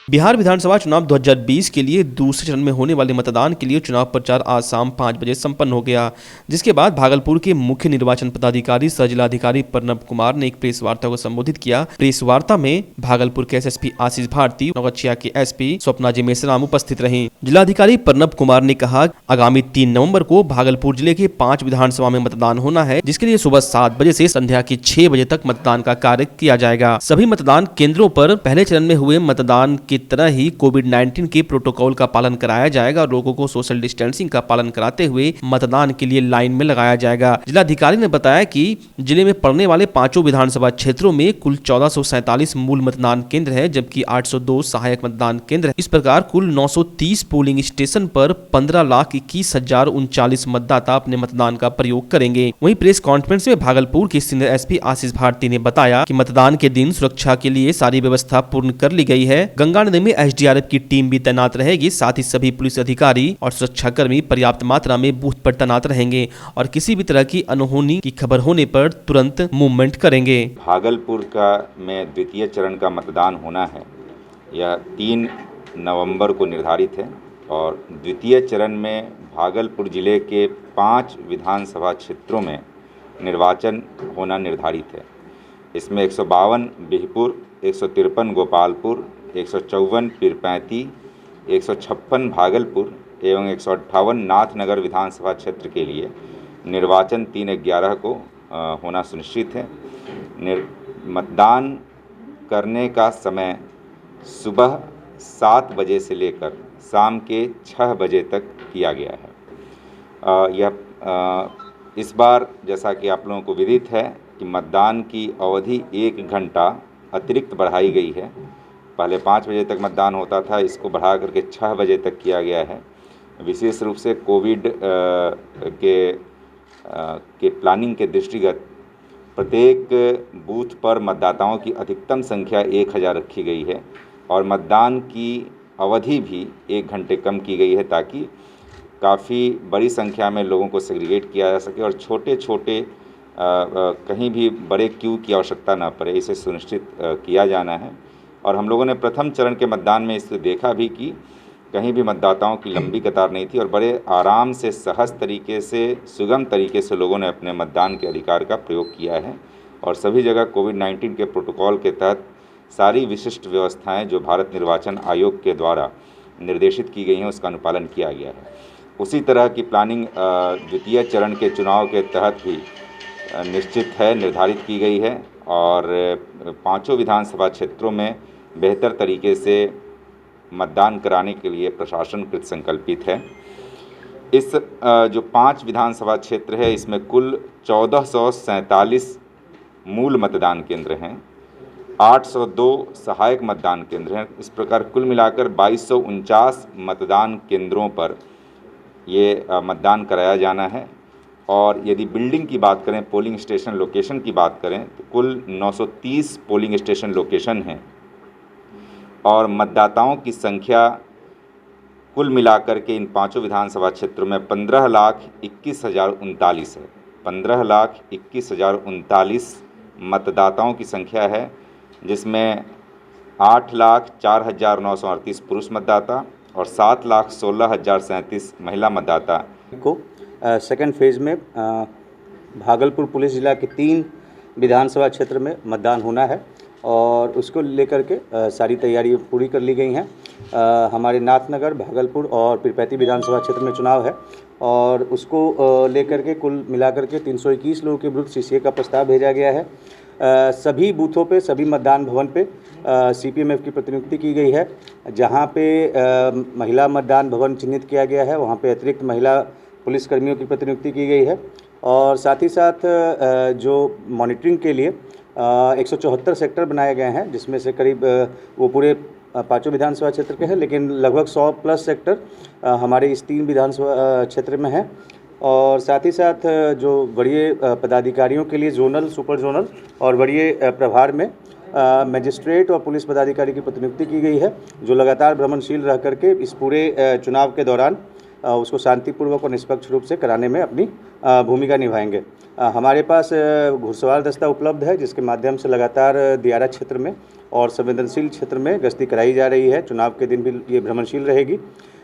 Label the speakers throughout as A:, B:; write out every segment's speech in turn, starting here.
A: बिहार विधानसभा चुनाव 2020 के लिए दूसरे चरण में होने वाले मतदान के लिए चुनाव प्रचार आज शाम 5 बजे संपन्न हो गया, जिसके बाद भागलपुर के मुख्य निर्वाचन पदाधिकारी सह जिलाधिकारी प्रणब कुमार ने एक प्रेस वार्ता को संबोधित किया। प्रेस वार्ता में भागलपुर के एसएसपी आशीष भारती, नौगछिया के एसपी स्वप्ना जी मेश्राम उपस्थित रहीं। जिलाधिकारी प्रणब कुमार ने कहा, आगामी 3 नवम्बर को भागलपुर जिले के 5 विधानसभा में मतदान होना है, जिसके लिए सुबह 7 बजे से संध्या के 6 बजे तक मतदान का कार्य किया जाएगा। सभी मतदान केंद्रों पर पहले चरण में हुए मतदान की तरह ही कोविड-19 के प्रोटोकॉल का पालन कराया जाएगा और लोगों को सोशल डिस्टेंसिंग का पालन कराते हुए मतदान के लिए लाइन में लगाया जाएगा। जिलाधिकारी ने बताया कि जिले में पड़ने वाले 5 विधानसभा क्षेत्रों में कुल 1447 मूल मतदान केंद्र है, जबकि 802 सहायक मतदान केंद्र है। इस प्रकार कुल 930 पोलिंग स्टेशन पर 15,21,039 मतदाता अपने मतदान का प्रयोग करेंगे। वहीं प्रेस कॉन्फ्रेंस में भागलपुर के सीनियर एसपी आशीष भारती ने बताया कि मतदान के दिन सुरक्षा के लिए सारी व्यवस्था पूर्ण कर ली गई है। गंगा नदी में एसडीआरएफ की टीम भी तैनात रहेगी। साथ ही सभी पुलिस अधिकारी और सुरक्षाकर्मी पर्याप्त मात्रा में बूथ पर तैनात रहेंगे और किसी भी तरह की अनहोनी की खबर होने पर तुरंत मूवमेंट करेंगे।
B: भागलपुर का में द्वितीय चरण का मतदान होना है, यह 3 नवंबर को निर्धारित है और द्वितीय चरण में भागलपुर जिले के 5 विधानसभा क्षेत्रों में निर्वाचन होना निर्धारित है। इसमें 152 बिहपुर, 153 गोपालपुर, 154 पीरपैंती, 156 भागलपुर एवं 158 नाथनगर विधानसभा क्षेत्र के लिए निर्वाचन 3/11 को होना सुनिश्चित है। मतदान करने का समय सुबह 7 बजे से लेकर शाम के 6 बजे तक किया गया है। इस बार जैसा कि आप लोगों को विदित है कि मतदान की अवधि 1 घंटा अतिरिक्त बढ़ाई गई है। पहले 5 बजे तक मतदान होता था, इसको बढ़ा करके 6 बजे तक किया गया है। विशेष रूप से कोविड के प्लानिंग के दृष्टिगत प्रत्येक बूथ पर मतदाताओं की अधिकतम संख्या 1000 रखी गई है और मतदान की अवधि भी 1 घंटे कम की गई है, ताकि काफ़ी बड़ी संख्या में लोगों को सेग्रीगेट किया जा सके और छोटे छोटे कहीं भी बड़े क्यू की आवश्यकता न पड़े, इसे सुनिश्चित किया जाना है। और हम लोगों ने प्रथम चरण के मतदान में इसे देखा भी कि कहीं भी मतदाताओं की लंबी कतार नहीं थी और बड़े आराम से, सहज तरीके से, सुगम तरीके से लोगों ने अपने मतदान के अधिकार का प्रयोग किया है और सभी जगह कोविड-19 के प्रोटोकॉल के तहत सारी विशिष्ट व्यवस्थाएं जो भारत निर्वाचन आयोग के द्वारा निर्देशित की गई हैं उसका अनुपालन किया गया है। उसी तरह की प्लानिंग द्वितीय चरण के चुनाव के तहत भी निश्चित है, निर्धारित की गई है और 5 विधानसभा क्षेत्रों में बेहतर तरीके से मतदान कराने के लिए प्रशासन कृत संकल्पित है। इस जो 5 विधानसभा क्षेत्र है, इसमें कुल 1447 मूल मतदान केंद्र हैं, 802 सहायक मतदान केंद्र हैं। इस प्रकार कुल मिलाकर 2249 मतदान केंद्रों पर ये मतदान कराया जाना है। और यदि बिल्डिंग की बात करें, पोलिंग स्टेशन लोकेशन की बात करें, तो कुल 930 पोलिंग स्टेशन लोकेशन हैं और मतदाताओं की संख्या कुल मिलाकर के इन 5 विधानसभा क्षेत्रों में 15,21,039 है। 15,21,039 मतदाताओं की संख्या है, जिसमें 8,04,938 पुरुष मतदाता और 7,16,037 महिला मतदाता
C: को सेकेंड फेज़ में भागलपुर पुलिस जिला के 3 विधानसभा क्षेत्र में मतदान होना है और उसको लेकर के सारी तैयारी पूरी कर ली गई हैं। हमारे नाथनगर, भागलपुर और पीरपैंती विधानसभा क्षेत्र में चुनाव है और उसको लेकर के कुल मिलाकर के 321 लोगों के विरुद्ध सीसीए का प्रस्ताव भेजा गया है। सभी बूथों पे, सभी मतदान भवन पे सीपीएमएफ की प्रतिनियुक्ति की गई है। जहाँ पे महिला मतदान भवन चिन्हित किया गया है, वहाँ पे अतिरिक्त महिला पुलिसकर्मियों की प्रतिनियुक्ति की गई है और साथ ही साथ जो मॉनिटरिंग के लिए 174 सेक्टर बनाए गए हैं, जिसमें से करीब वो पूरे 5 विधानसभा क्षेत्र के हैं, लेकिन लगभग 100+ सेक्टर हमारे इस 3 विधानसभा क्षेत्र में हैं। और साथ ही साथ जो वरीय पदाधिकारियों के लिए जोनल, सुपर जोनल और वरीय प्रभार में मजिस्ट्रेट और पुलिस पदाधिकारी की प्रतिनियुक्ति की गई है, जो लगातार भ्रमणशील रह करके इस पूरे चुनाव के दौरान उसको शांतिपूर्वक और निष्पक्ष रूप से कराने में अपनी भूमिका निभाएंगे। हमारे पास घुड़सवार दस्ता उपलब्ध है, जिसके माध्यम से लगातार दियारा क्षेत्र में और संवेदनशील क्षेत्र में गश्ती कराई जा रही है। चुनाव के दिन भी ये भ्रमणशील रहेगी।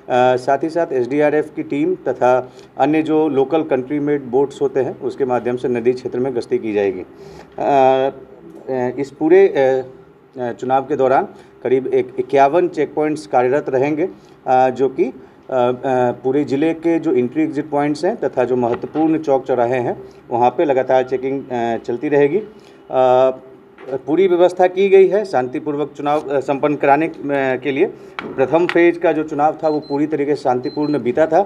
C: साथ ही साथ SDRF की टीम तथा अन्य जो लोकल कंट्री मेड बोट्स होते हैं, उसके माध्यम से नदी क्षेत्र में गश्ती की जाएगी। इस पूरे चुनाव के दौरान करीब 51 चेक पॉइंट्स कार्यरत रहेंगे, जो कि पूरे ज़िले के जो एंट्री एग्जिट पॉइंट्स हैं तथा जो महत्वपूर्ण चौक चौराहे हैं, वहाँ पे लगातार चेकिंग चलती रहेगी। पूरी व्यवस्था की गई है शांतिपूर्वक चुनाव संपन्न कराने के लिए। प्रथम फेज का जो चुनाव था वो पूरी तरीके से शांतिपूर्ण बीता था।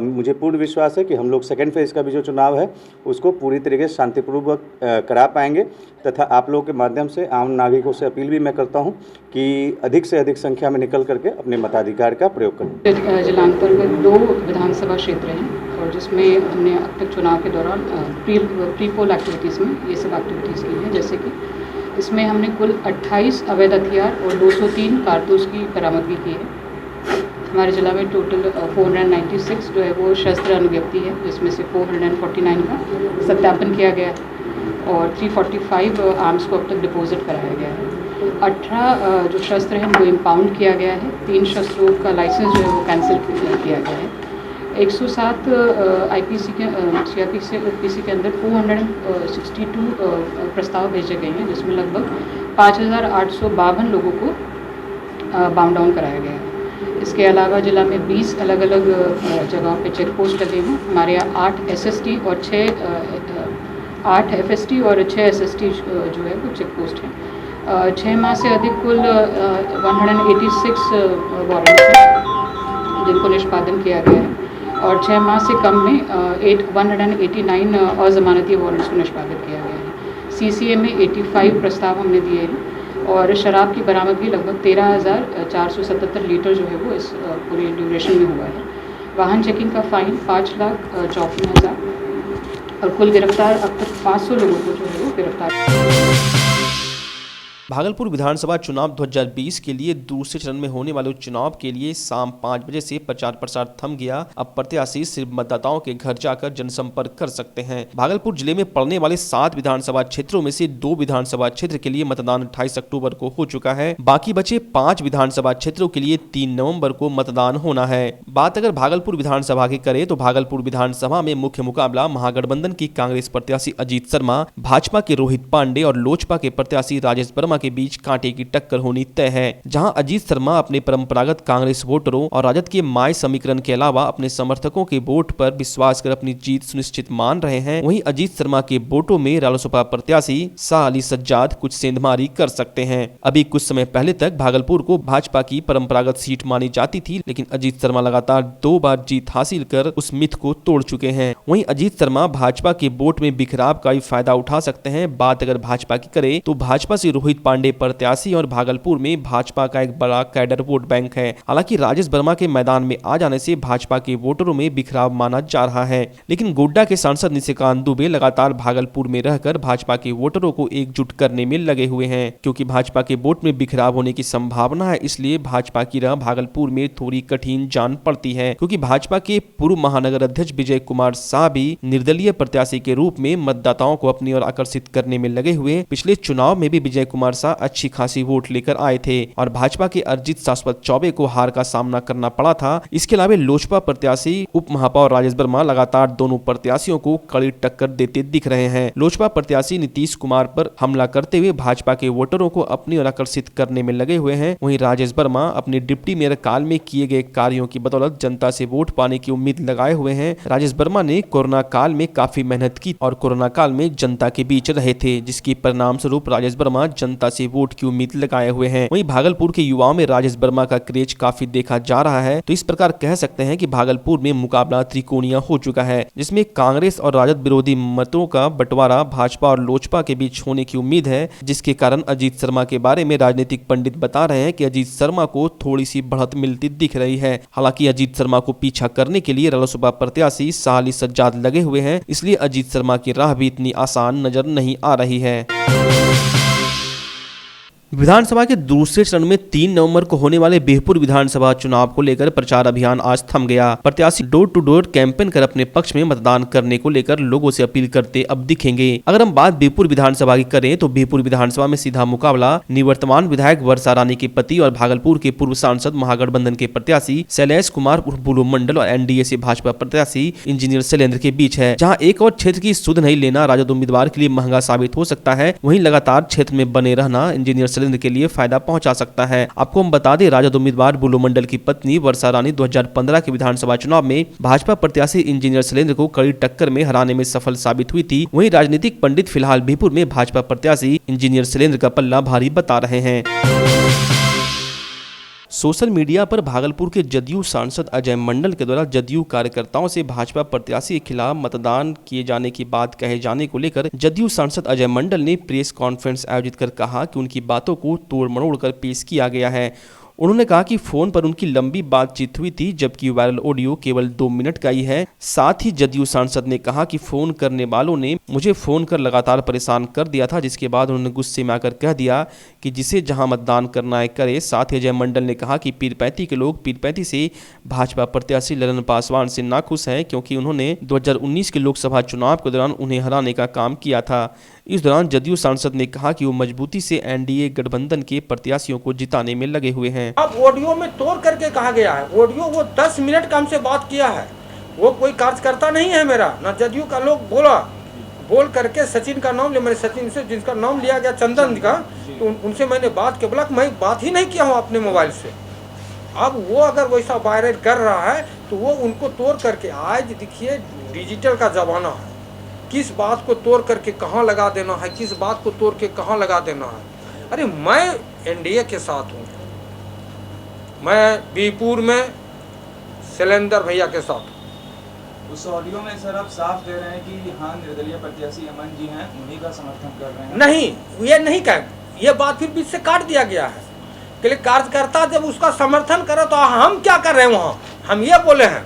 C: मुझे पूर्ण विश्वास है कि हम लोग सेकेंड फेज का भी जो चुनाव है उसको पूरी तरीके से शांतिपूर्वक करा पाएंगे, तथा आप लोगों के माध्यम से आम नागरिकों से अपील भी मैं करता हूं कि अधिक से अधिक संख्या में निकल करके अपने मताधिकार का प्रयोग करें।
D: जिला अंतर्गत 2 विधानसभा क्षेत्र हैं और जिसमें हमने अब तक चुनाव के दौरान प्री पोल एक्टिविटीज़ में ये सब एक्टिविटीज़ की हैं। जैसे कि इसमें हमने कुल 28 अवैध हथियार और 203 कारतूस की बरामदगी की है। हमारे जिला में टोटल 496 जो है वो शस्त्र अनुज्ञप्ति है, जिसमें से 449 का सत्यापन किया गया है और 345 आर्म्स को अब तक डिपॉजिट कराया गया है। 18 जो शस्त्र हैं वो इम्पाउंड किया गया है। 3 शस्त्रों का लाइसेंस जो है वो कैंसिल किया गया है। 107 IPC के CRPC से OPC के अंदर 462 प्रस्ताव भेजे गए हैं, जिसमें लगभग 5852 लोगों को बाउंड डाउन कराया गया है। इसके अलावा जिला में 20 अलग अलग जगहों पे चेक पोस्ट लगे हैं। हमारे यहाँ 8 SST और 8 FST और 6 SST जो है वो चेक पोस्ट हैं। 6 माह से अधिक कुल 186 वारंट हैं जिनको निष्पादन किया गया है और 6 माह से कम में 189 अजमानती वारंट्स को निष्पादित किया गया है। CCA में 85 प्रस्ताव हमने दिए हैं और शराब की बरामदगी लगभग 13,477 लीटर जो है वो इस पूरे ड्यूरेशन में हुआ है। वाहन चेकिंग का फाइन 5,54,000 और कुल गिरफ्तार अब तक 500 लोगों को जो है वो गिरफ्तार।
A: भागलपुर विधानसभा चुनाव 2020 के लिए दूसरे चरण में होने वाले चुनाव के लिए शाम 5 बजे से प्रचार प्रसार थम गया। अब प्रत्याशी सिर्फ मतदाताओं के घर जाकर जनसंपर्क कर सकते हैं। भागलपुर जिले में पड़ने वाले 7 विधानसभा क्षेत्रों में से 2 विधानसभा क्षेत्र के लिए मतदान 28 अक्टूबर को हो चुका है। बाकी बचे 5 विधानसभा क्षेत्रों के लिए 3 नवंबर को मतदान होना है। बात अगर भागलपुर विधानसभा की करें तो भागलपुर विधानसभा में मुख्य मुकाबला महागठबंधन की कांग्रेस प्रत्याशी अजीत शर्मा, भाजपा के रोहित पांडे और लोजपा के प्रत्याशी राजेश वर्मा के बीच कांटे की टक्कर होनी तय है। जहां अजीत शर्मा अपने परंपरागत कांग्रेस वोटरों और राजद के माय समीकरण के अलावा अपने समर्थकों के वोट पर विश्वास कर अपनी जीत सुनिश्चित मान रहे हैं, वहीं अजीत शर्मा के वोटों में रालोसपा प्रत्याशी शाह अली सज्जाद कुछ सेंधमारी कर सकते हैं। अभी कुछ समय पहले तक भागलपुर को भाजपा की परंपरागत सीट मानी जाती थी, लेकिन अजीत शर्मा लगातार 2 बार जीत हासिल कर उस मिथ को तोड़ चुके हैं। वहीं अजीत शर्मा भाजपा के वोट में बिखराव का भी फायदा उठा सकते हैं। बात अगर भाजपा की करें तो भाजपा से रोहित पांडे प्रत्याशी और भागलपुर में भाजपा का एक बड़ा कैडर वोट बैंक है। हालांकि राजेश वर्मा के मैदान में आ जाने से भाजपा के वोटरों में बिखराव माना जा रहा है, लेकिन गोड्डा के सांसद निशिकांत दुबे लगातार भागलपुर में रहकर भाजपा के वोटरों को एकजुट करने में लगे हुए हैं। क्योंकि भाजपा के वोट में बिखराव होने की संभावना है, इसलिए भाजपा की राह भागलपुर में थोड़ी कठिन जान पड़ती है। क्योंकि भाजपा के पूर्व महानगर अध्यक्ष विजय कुमार शाह भी निर्दलीय प्रत्याशी के रूप में मतदाताओं को अपनी ओर आकर्षित करने में लगे हुए। पिछले चुनाव में भी विजय कुमार शाह अच्छी खासी वोट लेकर आए थे और भाजपा के अर्जित शाश्वत चौबे को हार का सामना करना पड़ा था। इसके अलावा लोजपा प्रत्याशी उप महापौर राजेश वर्मा लगातार दोनों प्रत्याशियों को कड़ी टक्कर देते दिख रहे हैं। लोजपा प्रत्याशी नीतीश कुमार पर हमला करते हुए भाजपा के वोटरों को अपनी ओर आकर्षित करने में लगे हुए हैं। वहीं राजेश वर्मा अपने डिप्टी मेयर काल में किए गए कार्यों की बदौलत जनता से वोट पाने की उम्मीद लगाए हुए हैं। राजेश वर्मा ने कोरोना काल में काफी मेहनत की और कोरोना काल में जनता के बीच रहे थे, जिसके परिणाम स्वरूप राजेश वर्मा जनता से वोट की उम्मीद लगाए हुए हैं। वहीं भागलपुर के युवाओं में राजेश वर्मा का क्रेज काफी देखा जा रहा है। तो इस प्रकार कह सकते हैं कि भागलपुर में मुकाबला त्रिकोणीय हो चुका है, जिसमें कांग्रेस और राजद विरोधी मतों का बंटवारा भाजपा और लोजपा के बीच होने की उम्मीद है, जिसके कारण अजीत शर्मा के बारे में राजनीतिक पंडित बता रहे हैं कि अजीत शर्मा को थोड़ी सी बढ़त मिलती दिख रही है। हालांकि अजीत शर्मा को पीछा करने के लिए रालोसपा प्रत्याशी शाह अली सज्जाद लगे हुए हैं, इसलिए अजीत शर्मा की राह भी इतनी आसान नजर नहीं आ रही है। विधानसभा के दूसरे चरण में 3 नवंबर को होने वाले बिहपुर विधानसभा चुनाव को लेकर प्रचार अभियान आज थम गया। प्रत्याशी डोर टू डोर कैंपेन कर अपने पक्ष में मतदान करने को लेकर लोगों से अपील करते अब दिखेंगे। अगर हम बात बिहपुर विधानसभा की करें तो बिहपुर विधानसभा में सीधा मुकाबला निवर्तमान विधायक वर्षा रानी के पति और भागलपुर के पूर्व सांसद महागठबंधन के प्रत्याशी शैलेश कुमार उर्फ बुलू मंडल और एनडीए से भाजपा प्रत्याशी इंजीनियर शैलेंद्र के बीच है, जहाँ एक और क्षेत्र की सुध नहीं लेना राजद उम्मीदवार के लिए महंगा साबित हो सकता है। वहीं लगातार क्षेत्र में बने रहना इंजीनियर शैलेंद्र के लिए फायदा पहुंचा सकता है। आपको हम बता दें, राजद उम्मीदवार बुलू मंडल की पत्नी वर्षा रानी 2015 के विधानसभा चुनाव में भाजपा प्रत्याशी इंजीनियर शैलेंद्र को कड़ी टक्कर में हराने में सफल साबित हुई थी। वहीं राजनीतिक पंडित फिलहाल बिहपुर में भाजपा प्रत्याशी इंजीनियर शैलेंद्र का पल्ला भारी बता रहे हैं। सोशल मीडिया पर भागलपुर के जदयू सांसद अजय मंडल के द्वारा जदयू कार्यकर्ताओं से भाजपा प्रत्याशी के खिलाफ मतदान किए जाने की बात कहे जाने को लेकर जदयू सांसद अजय मंडल ने प्रेस कॉन्फ्रेंस आयोजित कर कहा कि उनकी बातों को तोड़ मरोड़ कर पेश किया गया है। उन्होंने कहा कि फोन पर उनकी लंबी बातचीत हुई थी, जबकि वायरल ऑडियो केवल 2 मिनट का ही है। साथ ही जदयू सांसद ने कहा कि फोन करने वालों ने मुझे फोन कर लगातार परेशान कर दिया था, जिसके बाद उन्होंने गुस्से में आकर कह दिया कि जिसे जहां मतदान करना है करे। साथ ही अजय मंडल ने कहा कि पीरपैंती के लोग पीरपैंती से भाजपा प्रत्याशी ललन पासवान से नाखुश हैं, क्योंकि उन्होंने 2019 के लोकसभा चुनाव के दौरान उन्हें हराने का काम किया था। इस दौरान जदयू सांसद ने कहा कि वो मजबूती से एनडीए गठबंधन के प्रत्याशियों को जिताने में लगे हुए हैं।
E: अब ऑडियो में तोड़ करके कहा गया है, ऑडियो वो 10 मिनट का हमसे बात किया है। वो कोई कार्यकर्ता नहीं है मेरा, ना जदयू का लोग बोल करके सचिन का नाम ले, मैंने सचिन से जिसका नाम लिया गया चंदन का, तो उनसे मैंने बात के बोला कि मैं बात ही नहीं किया हूँ अपने मोबाइल से। अब वो अगर वैसा वायरल कर रहा है तो वो उनको तोड़ करके, आज देखिए डिजिटल का जमाना है, किस बात को तोड़ करके कहाँ लगा देना है, किस बात को तोड़ के कहाँ लगा देना है। अरे मैं एनडीए के साथ हूँ, मैं बिहपुर में शैलेंद्र भैया के साथ हूँ।
F: उस ऑडियो में सर आप साफ दे रहे हैं कि हाँ निर्दलीय प्रत्याशी अमन जी हैं, उन्हीं का समर्थन कर रहे हैं।
E: नहीं, ये नहीं कह, ये बात फिर बीच से काट दिया गया है कि कार्यकर्ता जब उसका समर्थन करे तो हम क्या कर रहे हैं वहाँ, हम ये बोले हैं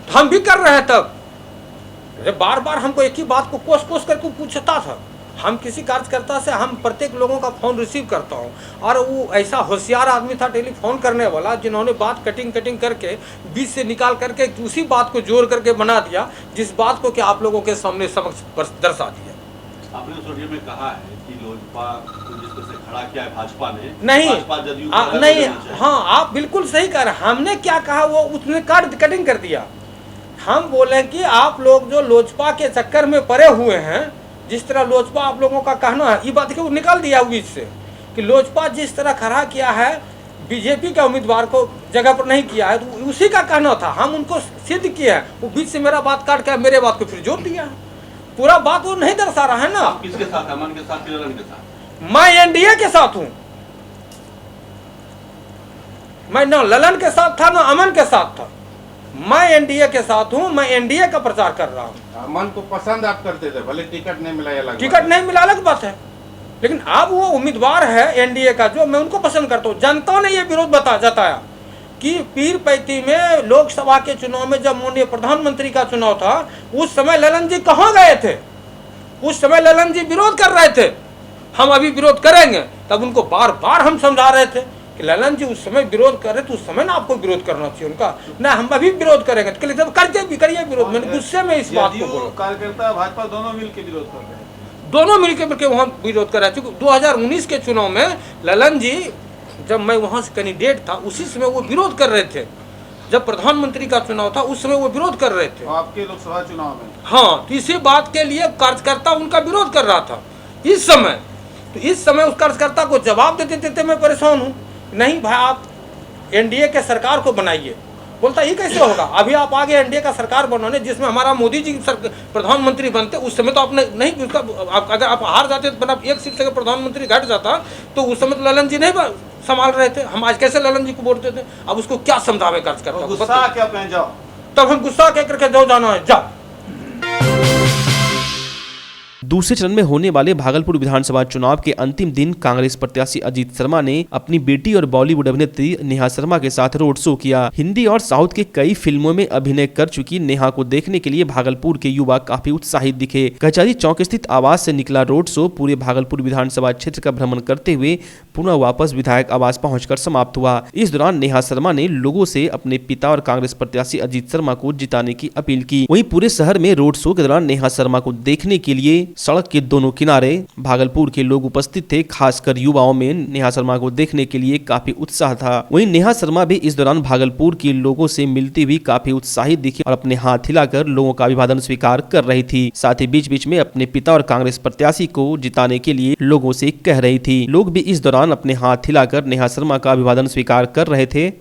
E: तो हम भी कर रहे हैं। तब बार बार हमको एक ही बात को कोस करके पूछता था। हम किसी कार्यकर्ता से, हम प्रत्येक लोगों का फ़ोन रिसीव करता हूं, और वो ऐसा होशियार आदमी था टेलीफोन करने वाला, जिन्होंने बात कटिंग करके बीच से निकाल करके उसी बात को जोड़ करके बना दिया, जिस बात को कि आप लोगों के सामने समक्ष दर्शा दिया।
G: आपने उस ऑडियो में कहा है कि लोजपा को जिस तरह से खड़ा किया है भाजपा ने,
E: नहीं नहीं, हाँ आप बिल्कुल सही कह रहे हैं। हमने क्या कहा वो उसने कटिंग कर दिया। हम बोले कि आप लोग जो लोजपा के चक्कर में पड़े हुए हैं, जिस तरह लोजपा आप लोगों का कहना है, ये बात देखिए वो निकाल दिया बीच से कि लोजपा जिस तरह खड़ा किया है बीजेपी के उम्मीदवार को जगह पर नहीं किया है, तो उसी का कहना था। हम उनको सिद्ध किया है, वो बीच से मेरा बात काट कर मेरे बात को फिर जोड़ दिया है। पूरा बात वो नहीं दर्शा रहा है ना।
G: आप किसके साथ, अमन के साथ, ललन के साथ?
E: मैं एनडीए के साथ हूँ। मैं न ललन के साथ था, न अमन के साथ था। मैं एनडीए के साथ हूँ, मैं एनडीए का प्रचार कर रहा हूँ।
H: अमन को पसंद आप करते थे, भले टिकट नहीं मिला,
E: टिकट नहीं मिला अलग बात है, लेकिन अब वो उम्मीदवार है एनडीए का जो मैं उनको पसंद करता हूँ। जनता ने ये विरोध जताया कि पीरपैंती में लोकसभा के चुनाव में जब माननीय प्रधानमंत्री का चुनाव था, उस समय ललन जी कहाँ गए थे? उस समय ललन जी विरोध कर रहे थे। हम अभी विरोध करेंगे, तब उनको बार बार हम समझा रहे थे कि ललन जी उस समय विरोध कर रहे थे, उस समय ना आपको विरोध करना चाहिए उनका, ना हम अभी विरोध करेंगे। तो करके भी करिए विरोध। मैंने गुस्से में इस बात को बोला।
F: कार्यकर्ता भाजपा दोनों मिलकर विरोध कर रहे हैं,
E: दोनों मिलकर वहाँ विरोध कर रहे थे। 2019 के चुनाव में ललन जी, जब मैं वहाँ से कैंडिडेट था, उसी समय वो विरोध कर रहे थे। जब प्रधानमंत्री का चुनाव था उस समय वो विरोध कर रहे थे,
F: आपके लोकसभा चुनाव में।
E: हाँ, तो इसी बात के लिए कार्यकर्ता उनका विरोध कर रहा था इस समय। तो इस समय उस कार्यकर्ता को जवाब देते देते मैं परेशान हूँ। नहीं भाई, आप एनडीए के सरकार को बनाइए। बोलता ये कैसे होगा? अभी आप आगे एनडीए का सरकार बनाने, जिसमें हमारा मोदी जी प्रधानमंत्री बनते, उस समय तो आपने नहीं उसका, अगर आप हार जाते तो एक सीट से प्रधानमंत्री घट जाता, तो उस समय तो ललन जी नहीं संभाल रहे थे। हम आज कैसे ललन जी को वोट देते? अब उसको क्या समझावे कार्यकर्ता?
F: गुस्सा क्या कहें जाओ,
E: तब हम गुस्सा कह करके जाओ, जाना है जाओ।
A: दूसरे चरण में होने वाले भागलपुर विधानसभा चुनाव के अंतिम दिन कांग्रेस प्रत्याशी अजीत शर्मा ने अपनी बेटी और बॉलीवुड अभिनेत्री नेहा शर्मा के साथ रोड शो किया। हिंदी और साउथ के कई फिल्मों में अभिनय कर चुकी नेहा को देखने के लिए भागलपुर के युवा काफी उत्साहित दिखे। कचहरी चौक स्थित आवास से निकला रोड शो पूरे भागलपुर विधानसभा क्षेत्र का भ्रमण करते हुए पुनः वापस विधायक आवास पहुंचकर समाप्त हुआ। इस दौरान नेहा शर्मा ने लोगों से अपने पिता और कांग्रेस प्रत्याशी अजीत शर्मा को जिताने की अपील की। वहीं पूरे शहर में रोड शो के दौरान नेहा शर्मा को देखने के लिए सड़क के दोनों किनारे भागलपुर के लोग उपस्थित थे। खासकर युवाओं में नेहा शर्मा को देखने के लिए काफी उत्साह था। वहीं नेहा शर्मा भी इस दौरान भागलपुर के लोगों से मिलती हुई काफी उत्साहित दिखी और अपने हाथ हिलाकर लोगों का अभिवादन स्वीकार कर रही थी। साथ ही बीच बीच में अपने पिता और कांग्रेस प्रत्याशी को जिताने के लिए लोगों से कह रही थी। लोग भी इस दौरान अपने हाथ हिलाकर नेहा शर्मा का अभिवादन स्वीकार कर रहे थे।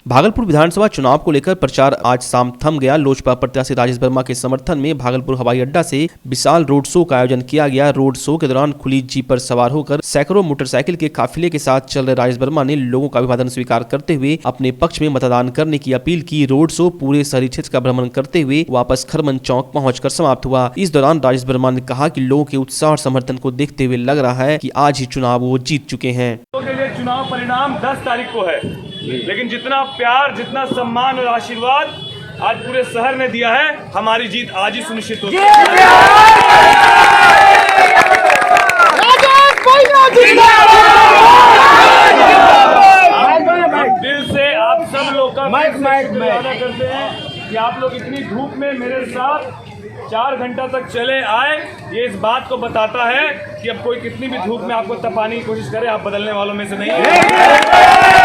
A: भागलपुर विधानसभा चुनाव को लेकर प्रचार आज शाम थम गया। लोजपा प्रत्याशी राजेश वर्मा के समर्थन में भागलपुर हवाई अड्डा से विशाल रोड शो का आयोजन किया गया। रोड शो के दौरान खुली जीप पर सवार होकर सैकड़ों मोटरसाइकिल के काफिले के साथ चल रहे राजेश वर्मा ने लोगों का अभिवादन स्वीकार करते हुए अपने पक्ष में मतदान करने की अपील की। रोड शो पूरे शहरी क्षेत्र का भ्रमण करते हुए वापस खरमन चौक पहुंचकर समाप्त हुआ। इस दौरान राजेश वर्मा ने कहा कि लोगों के उत्साह और समर्थन को देखते हुए लग रहा है कि आज ही चुनाव वो जीत चुके हैं।
I: चुनाव परिणाम 10 तारीख को है, लेकिन जितना प्यार, जितना सम्मान और आशीर्वाद आज पूरे शहर ने दिया है, हमारी जीत आज ही सुनिश्चित हो गई। दिल से आप सब लोग का शुक्रिया करते हैं कि आप लोग इतनी धूप में मेरे साथ 4 घंटा तक चले आए। ये इस बात को बताता है कि अब कोई कितनी भी धूप में आपको तपाने की कोशिश करे, आप बदलने वालों में से नहीं है।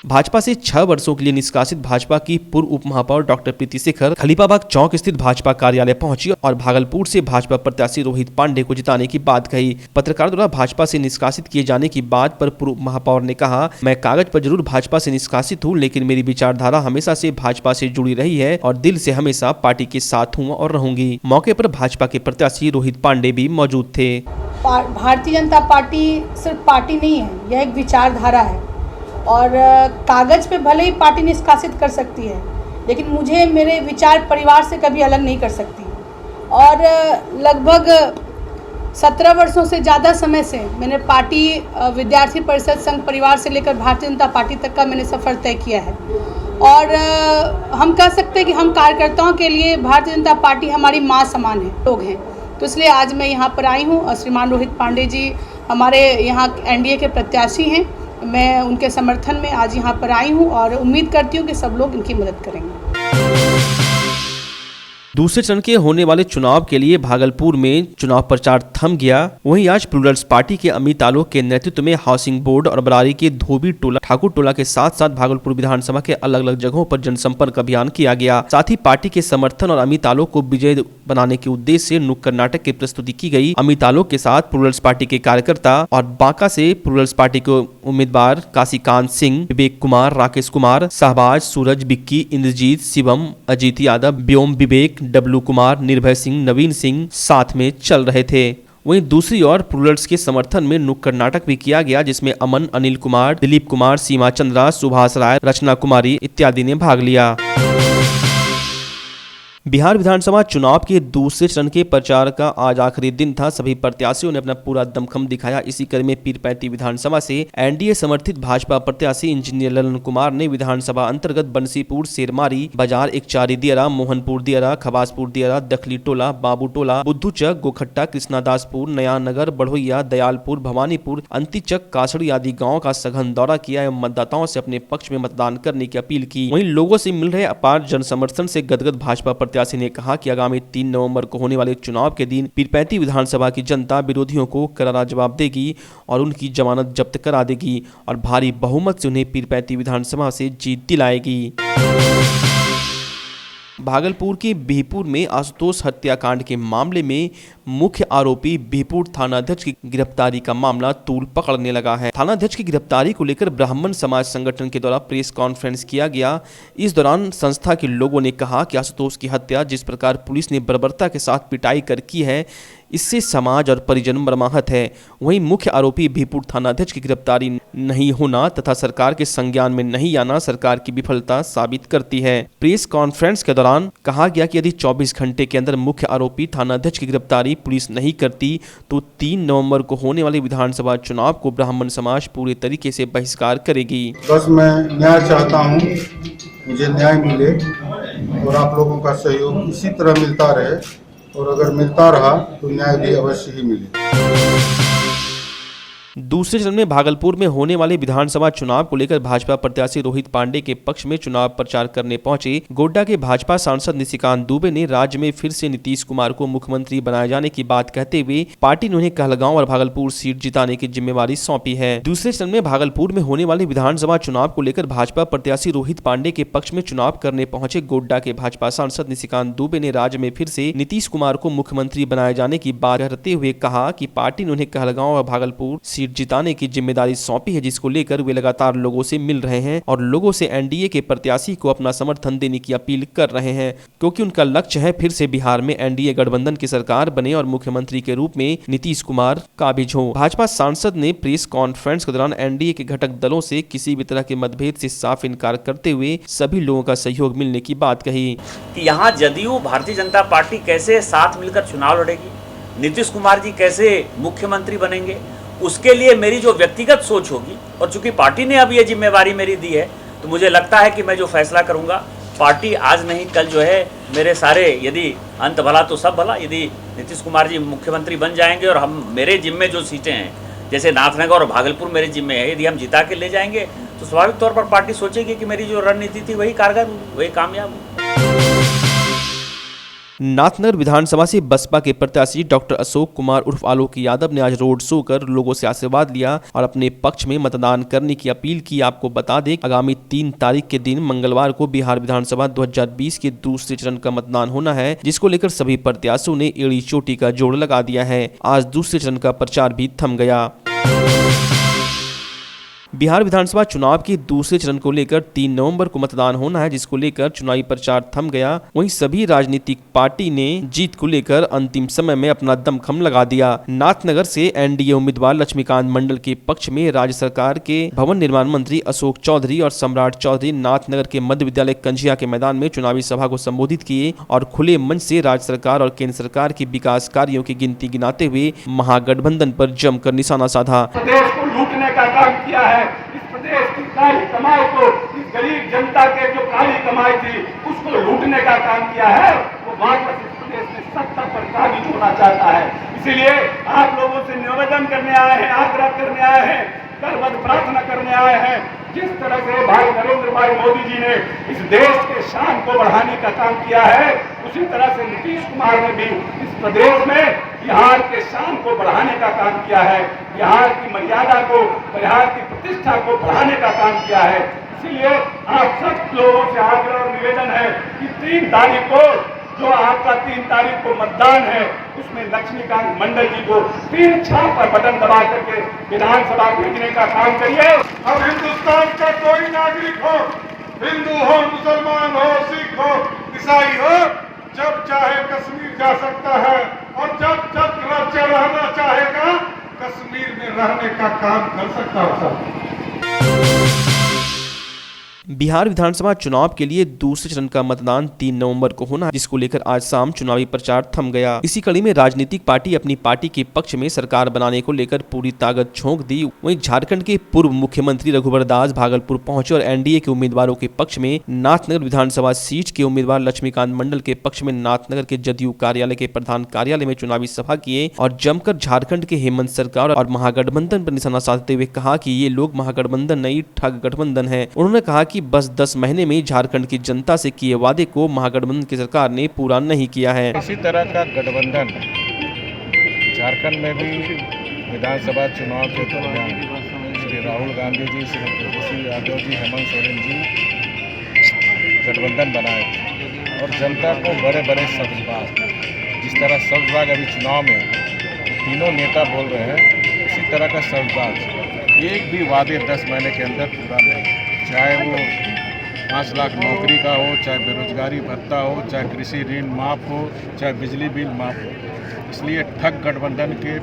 A: भाजपा से 6 वर्षों के लिए निष्कासित भाजपा की पूर्व उप महापौर डॉक्टर प्रीति शेखर खलीफाबाग चौक स्थित भाजपा कार्यालय पहुंची और भागलपुर से भाजपा प्रत्याशी रोहित पांडे को जिताने की बात कही। पत्रकारों द्वारा भाजपा से निष्कासित किए जाने की बात पर पूर्व महापौर ने कहा, मैं कागज पर जरूर भाजपा से निष्कासित हूँ, लेकिन मेरी विचारधारा हमेशा से भाजपा से जुड़ी रही है और दिल से हमेशा पार्टी के साथ हूँ और रहूंगी। मौके पर भाजपा के प्रत्याशी रोहित पांडे भी मौजूद थे।
J: भारतीय जनता पार्टी सिर्फ पार्टी नहीं है, यह एक विचारधारा है और कागज पे भले ही पार्टी निष्कासित कर सकती है, लेकिन मुझे मेरे विचार परिवार से कभी अलग नहीं कर सकती। और लगभग 17 वर्षों से ज़्यादा समय से मैंने पार्टी, विद्यार्थी परिषद, संघ परिवार से लेकर भारतीय जनता पार्टी तक का मैंने सफ़र तय किया है। और हम कह सकते हैं कि हम कार्यकर्ताओं के लिए भारतीय जनता पार्टी हमारी माँ समान है, लोग हैं। तो इसलिए आज मैं यहाँ पर आई हूँ और श्रीमान रोहित पांडे जी हमारे यहाँ एनडीए के प्रत्याशी हैं। मैं उनके समर्थन में आज यहाँ पर आई हूँ और उम्मीद करती हूँ कि सब लोग इनकी मदद करेंगे।
A: दूसरे चरण के होने वाले चुनाव के लिए भागलपुर में चुनाव प्रचार थम गया। वहीं आज प्लूरल्स पार्टी के अमित आलोक के नेतृत्व में हाउसिंग बोर्ड और बरारी के धोबी टोला, ठाकुर टोला के साथ साथ भागलपुर विधानसभा के अलग अलग जगहों पर जनसंपर्क अभियान किया गया। साथ ही पार्टी के समर्थन और अमित आलोक को विजय बनाने के उद्देश्य से नुक्कड़ नाटक की प्रस्तुति की गई। अमित आलोक के साथ प्लूरल्स पार्टी के कार्यकर्ता और बांका से प्लूरल्स पार्टी के उम्मीदवार काशीकांत सिंह, विवेक कुमार, राकेश कुमार, शाहबाज, सूरज, बिक्की, इंद्रजीत, शिवम, अजीत यादव, व्योम, विवेक, डब्लू कुमार, निर्भय सिंह, नवीन सिंह साथ में चल रहे थे। वहीं दूसरी ओर प्लूरल्स के समर्थन में नुक्कड़ नाटक भी किया गया, जिसमें अमन, अनिल कुमार, दिलीप कुमार, सीमा चंद्रा, सुभाष राय, रचना कुमारी इत्यादि ने भाग लिया। बिहार विधानसभा चुनाव के दूसरे चरण के प्रचार का आज आखिरी दिन था। सभी प्रत्याशियों ने अपना पूरा दमखम दिखाया। इसी कड़ी में पीरपैंती विधानसभा से एनडीए समर्थित भाजपा प्रत्याशी इंजीनियर ललन कुमार ने विधानसभा अंतर्गत बंसीपुर, शेरमारी बाजार, एकचारी दियारा, मोहनपुर दियारा, खबासपुर दियारा, दखली टोला, बाबू टोला, बुद्धूचक, गोखट्टा, कृष्णादासपुर, नया नगर, बढ़ोइया, दयालपुर, भवानीपुर, अंतिचक, कासड़ी आदि गाँव का सघन दौरा किया एवं मतदाताओं से अपने पक्ष में मतदान करने की अपील की। वहीं लोगों से मिल रहे अपार जन समर्थन से गदगद भाजपा प्रत्याशी ने कहा कि आगामी 3 नवंबर को होने वाले चुनाव के दिन पीरपैंती विधानसभा की जनता विरोधियों को करारा जवाब देगी और उनकी जमानत जब्त करा देगी और भारी बहुमत से उन्हें पीरपैंती विधानसभा से जीत दिलाएगी। भागलपुर के बिहपुर में आशुतोष हत्याकांड के मामले में मुख्य आरोपी बिहपुर थानाध्यक्ष की गिरफ्तारी का मामला तूल पकड़ने लगा है। थानाध्यक्ष की गिरफ्तारी को लेकर ब्राह्मण समाज संगठन के द्वारा प्रेस कॉन्फ्रेंस किया गया। इस दौरान संस्था के लोगों ने कहा कि आशुतोष की हत्या जिस प्रकार पुलिस ने बर्बरता के साथ पिटाई कर की है, इससे समाज और परिजन मर्माहत है। वहीं मुख्य आरोपी बिहपुर थानाध्यक्ष की गिरफ्तारी नहीं होना तथा सरकार के संज्ञान में नहीं आना सरकार की विफलता साबित करती है। प्रेस कॉन्फ्रेंस के दौरान कहा गया कि यदि 24 घंटे के अंदर मुख्य आरोपी थानाध्यक्ष की गिरफ्तारी पुलिस नहीं करती तो 3 नवंबर को होने वाले विधानसभा चुनाव को ब्राह्मण समाज पूरे तरीके से बहिष्कार करेगी।
K: बस मैं न्याय चाहता हूँ, मुझे न्याय मिले और आप लोगों का सहयोग इसी तरह मिलता रहे और अगर मिलता रहा तो न्याय भी अवश्य ही मिले।
A: दूसरे चरण में भागलपुर में होने वाले विधानसभा चुनाव को लेकर भाजपा प्रत्याशी रोहित पांडे के पक्ष में चुनाव प्रचार करने पहुंचे गोड्डा के भाजपा सांसद निशिकांत दुबे ने राज्य में फिर से नीतीश कुमार को मुख्यमंत्री बनाए जाने की बात कहते हुए पार्टी ने उन्हें कहलगांव और भागलपुर सीट जिताने की जिम्मेवारी सौंपी है। दूसरे चरण में भागलपुर में होने वाले विधानसभा चुनाव को लेकर भाजपा प्रत्याशी रोहित पांडे के पक्ष में चुनाव करने पहुंचे गोड्डा के भाजपा सांसद निशिकांत दुबे ने राज्य में फिर से नीतीश कुमार को मुख्यमंत्री बनाए जाने की बात करते हुए कहा कि पार्टी ने उन्हें कहलगांव और भागलपुर सीट जिताने की जिम्मेदारी सौंपी है, जिसको लेकर वे लगातार लोगों से मिल रहे हैं और लोगों से एनडीए के प्रत्याशी को अपना समर्थन देने की अपील कर रहे हैं, क्योंकि उनका लक्ष्य है फिर से बिहार में एनडीए गठबंधन की सरकार बने और मुख्यमंत्री के रूप में नीतीश कुमार काबिज हो। भाजपा सांसद ने प्रेस कॉन्फ्रेंस के दौरान एनडीए के घटक दलों से किसी भी तरह के मतभेद से साफ इनकार करते हुए सभी लोगों का सहयोग मिलने की बात कही
L: कि यहाँ जदयू भारतीय जनता पार्टी कैसे साथ मिलकर चुनाव लड़ेगी, नीतीश कुमार जी कैसे मुख्यमंत्री बनेंगे, उसके लिए मेरी जो व्यक्तिगत सोच होगी और चूंकि पार्टी ने अब ये जिम्मेवारी मेरी दी है तो मुझे लगता है कि मैं जो फैसला करूंगा पार्टी आज नहीं कल जो है मेरे सारे, यदि अंत भला तो सब भला, यदि नीतीश कुमार जी मुख्यमंत्री बन जाएंगे और हम मेरे जिम्मे जो सीटें हैं जैसे नाथनगर और भागलपुर मेरे जिम्मे है, यदि हम जिता के ले जाएंगे तो स्वाभाविक तौर पर पार्टी सोचेगी कि मेरी जो रणनीति थी वही कारगर हुई, वही कामयाब हुई।
A: नाथनगर विधानसभा से बसपा के प्रत्याशी डॉक्टर अशोक कुमार उर्फ आलोक यादव ने आज रोड शो कर लोगों से आशीर्वाद लिया और अपने पक्ष में मतदान करने की अपील की। आपको बता दें आगामी 3 तारीख के दिन मंगलवार को बिहार विधानसभा 2020 के दूसरे चरण का मतदान होना है, जिसको लेकर सभी प्रत्याशियों ने एड़ी चोटी का जोड़ लगा दिया है। आज दूसरे चरण का प्रचार भी थम गया। बिहार विधानसभा चुनाव के दूसरे चरण को लेकर 3 नवंबर को मतदान होना है, जिसको लेकर चुनावी प्रचार थम गया। वहीं सभी राजनीतिक पार्टी ने जीत को लेकर अंतिम समय में अपना दमखम लगा दिया। नाथनगर से एनडीए उम्मीदवार लक्ष्मीकांत मंडल के पक्ष में राज्य सरकार के भवन निर्माण मंत्री अशोक चौधरी और सम्राट चौधरी नाथनगर के मध्य विद्यालय कंझिया के मैदान में चुनावी सभा को संबोधित किए और खुले मंच से राज्य सरकार और केंद्र सरकार की विकास कार्यों की गिनती गिनाते हुए महागठबंधन पर जमकर निशाना साधा।
I: प्रदेश को लूटने का काम किया है, इस प्रदेश की काली कमाई को, इस गरीब जनता के जो काली कमाई थी उसको लूटने का काम किया है। वो वापस इस प्रदेश में सत्ता पर काबिज होना चाहता है। इसीलिए आप लोगों से निवेदन करने आए हैं, आग्रह करने आए हैं, करबद्ध प्रार्थना करने आए हैं। जिस तरह से भाई नरेंद्र भाई मोदी जी ने इस देश के शान को बढ़ाने का काम किया है, उसी तरह से नीतीश कुमार ने भी इस प्रदेश में बिहार के शान को बढ़ाने का काम किया है, बिहार की मर्यादा को, बिहार की प्रतिष्ठा को बढ़ाने का काम किया है। इसीलिए आप सब लोगों से आग्रह और निवेदन है कि 3 तारीख को जो आपका 3 तारीख को मतदान है उसमें लक्ष्मीकांत मंडल जी को 3 छाप पर बटन दबा करके विधानसभा भेजने का काम करिए।
K: अब हिंदुस्तान का कोई नागरिक हो, हिंदू हो, मुसलमान हो, सिख हो, ईसाई हो, जब चाहे कश्मीर जा सकता है और जब रहना चाहेगा कश्मीर में रहने का काम कर सकता है।
A: बिहार विधानसभा चुनाव के लिए दूसरे चरण का मतदान 3 नवंबर को होना है, जिसको लेकर आज शाम चुनावी प्रचार थम गया। इसी कड़ी में राजनीतिक पार्टी अपनी पार्टी के पक्ष में सरकार बनाने को लेकर पूरी ताकत झोंक दी। वहीं झारखंड के पूर्व मुख्यमंत्री रघुवर दास भागलपुर पहुंचे और एनडीए के उम्मीदवारों के पक्ष में नाथनगर विधानसभा सीट के उम्मीदवार लक्ष्मीकांत मंडल के पक्ष में नाथनगर के जदयू कार्यालय के प्रधान कार्यालय में चुनावी सभा किए और जमकर झारखंड के हेमंत सरकार और महागठबंधन पर निशाना साधते हुए कहा कि ये लोग महागठबंधन नहीं ठग गठबंधन है। उन्होंने कहा कि कि बस 10 महीने में झारखंड की जनता से किए वादे को महागठबंधन की सरकार ने पूरा नहीं किया है।
K: इसी तरह का गठबंधन झारखंड में भी विधानसभा चुनाव के दौरान श्री राहुल गांधी जी, श्री तेजस्वी यादव जी, हेमंत सोरेन जी गठबंधन बनाए थे और जनता को बड़े बड़े सब्जबाज, जिस तरह सब्जबाज अभी चुनाव में तीनों नेता बोल रहे हैं, उसी तरह का सब्जबाज एक भी वादे 10 महीने के अंदर पूरा नहीं, चाहे वो 5 लाख नौकरी का हो, चाहे बेरोजगारी भत्ता हो, चाहे कृषि ऋण माफ हो, चाहे बिजली बिल माफ हो। इसलिए ठग गठबंधन के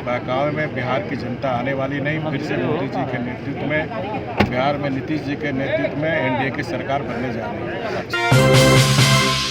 K: बहकावे में बिहार की जनता आने वाली नहीं। फिर से मोदी जी के नेतृत्व में, बिहार में नीतीश जी के नेतृत्व में एनडीए की सरकार बनने जा रही है।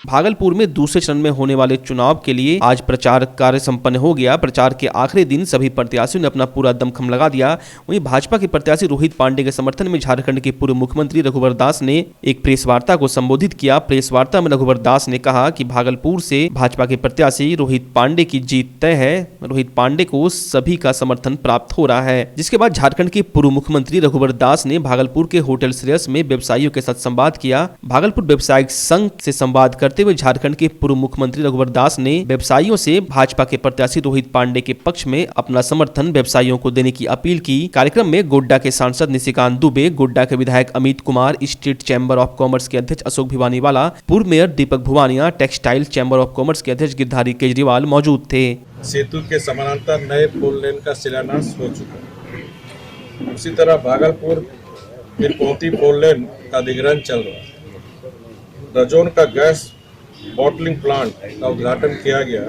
A: भागलपुर में दूसरे चरण में होने वाले चुनाव के लिए आज प्रचार कार्य संपन्न हो गया। प्रचार के आखिरी दिन सभी प्रत्याशियों ने अपना पूरा दमखम लगा दिया। वहीं भाजपा के प्रत्याशी रोहित पांडे के समर्थन में झारखंड के पूर्व मुख्यमंत्री रघुवर दास ने एक प्रेस वार्ता को संबोधित किया। प्रेस वार्ता में रघुवर दास ने कहा कि भागलपुर से भाजपा के प्रत्याशी रोहित पांडे की जीत तय है। रोहित पांडे को सभी का समर्थन प्राप्त हो रहा है। जिसके बाद झारखंड के पूर्व मुख्यमंत्री रघुवर दास ने भागलपुर के होटल श्रेयस में व्यवसायियों के साथ संवाद किया। भागलपुर व्यवसायिक संघ से संवाद करते हुए झारखंड के पूर्व मुख्यमंत्री रघुवर दास ने व्यवसायियों से भाजपा के प्रत्याशी रोहित पांडे के पक्ष में अपना समर्थन व्यवसायियों को देने की अपील की। कार्यक्रम में गोड्डा के सांसद निशिकांत दुबे, गोड्डा के विधायक Amit Kumar, state chamber of commerce के अध्यक्ष अशोक भिवानीवाला, पूर्व mayor Deepak Bhuwania, textile chamber of commerce के अध्यक्ष गिरधारी केजरीवाल मौजूद थे।
K: सेतु के समानांतर नए 4 लेन का शिलान्यास हो चुका है। उसी तरह भागलपुर बिरपौती 4 लेन का अधिग्रहण चल रहा है। रजौन का गैस बॉटलिंग प्लांट का उद्घाटन किया गया।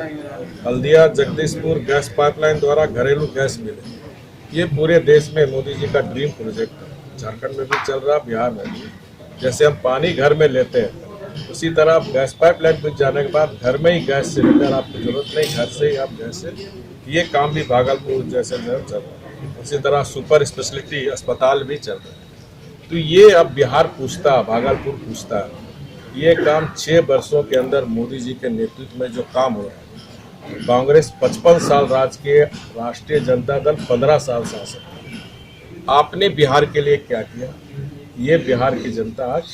K: हल्दिया जगदीशपुर गैस पाइपलाइन द्वारा घरेलू गैस मिले। ये पूरे देश में मोदी जी का ड्रीम प्रोजेक्ट है। झारखंड में भी चल रहा, बिहार में भी। जैसे हम पानी घर में लेते हैं, उसी तरह गैस पाइपलाइन बिक जाने के बाद घर में ही गैस सिलेंडर आपको जरूरत नहीं, घर से ही आप गैस से, ये काम भी भागलपुर जैसे जगह चल रहा है। उसी तरह सुपर स्पेशलिटी अस्पताल भी चल रहे हैं। तो ये अब बिहार पूछता, भागलपुर पूछता है। ये काम 6 वर्षों के अंदर मोदी जी के नेतृत्व में जो काम हो रहा है। कांग्रेस 55 साल राज किए, राष्ट्रीय जनता दल 15 साल शासन। आपने बिहार के लिए क्या किया, ये बिहार की जनता आज